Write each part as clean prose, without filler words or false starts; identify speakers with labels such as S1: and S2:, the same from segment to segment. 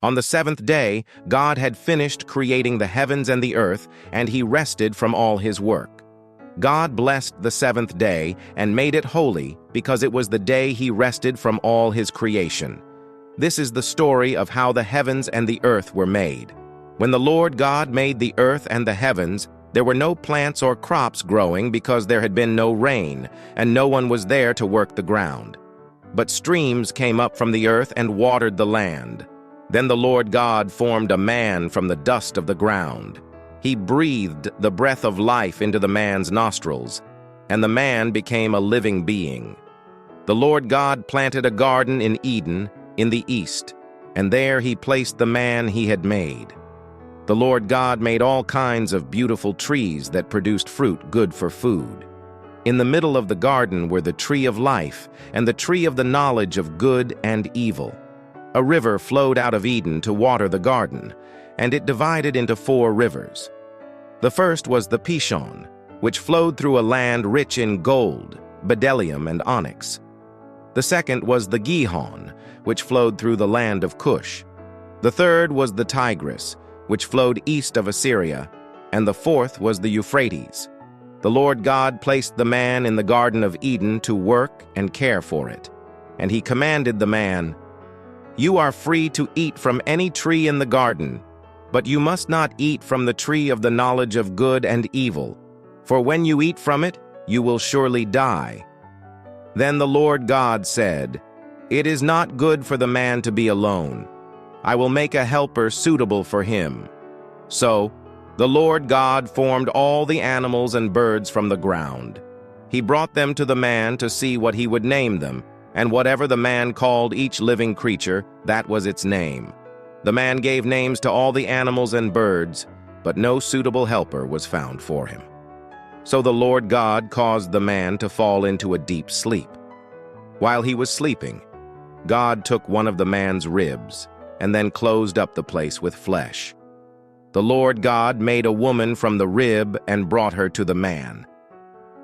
S1: On the seventh day, God had finished creating the heavens and the earth, and he rested from all his work. God blessed the seventh day and made it holy because it was the day he rested from all his creation. This is the story of how the heavens and the earth were made. When the Lord God made the earth and the heavens, there were no plants or crops growing because there had been no rain, and no one was there to work the ground. But streams came up from the earth and watered the land. Then the Lord God formed a man from the dust of the ground. He breathed the breath of life into the man's nostrils, and the man became a living being. The Lord God planted a garden in Eden in the east, and there he placed the man he had made. The Lord God made all kinds of beautiful trees that produced fruit good for food. In the middle of the garden were the tree of life and the tree of the knowledge of good and evil. A river flowed out of Eden to water the garden, and it divided into 4 rivers. The first was the Pishon, which flowed through a land rich in gold, bdellium, and onyx. The second was the Gihon, which flowed through the land of Cush. The third was the Tigris, which flowed east of Assyria, and the fourth was the Euphrates. The Lord God placed the man in the Garden of Eden to work and care for it. And he commanded the man, "You are free to eat from any tree in the garden, but you must not eat from the tree of the knowledge of good and evil, for when you eat from it, you will surely die." Then the Lord God said, "It is not good for the man to be alone. I will make a helper suitable for him." So the Lord God formed all the animals and birds from the ground. He brought them to the man to see what he would name them, and whatever the man called each living creature, that was its name. The man gave names to all the animals and birds, but no suitable helper was found for him. So the Lord God caused the man to fall into a deep sleep. While he was sleeping, God took one of the man's ribs and then closed up the place with flesh. The Lord God made a woman from the rib and brought her to the man.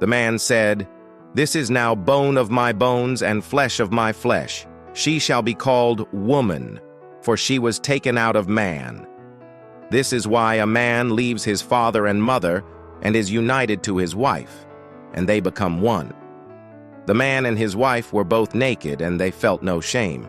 S1: The man said, "This is now bone of my bones and flesh of my flesh. She shall be called woman, for she was taken out of man. This is why a man leaves his father and mother and is united to his wife, and they become one." The man and his wife were both naked, and they felt no shame.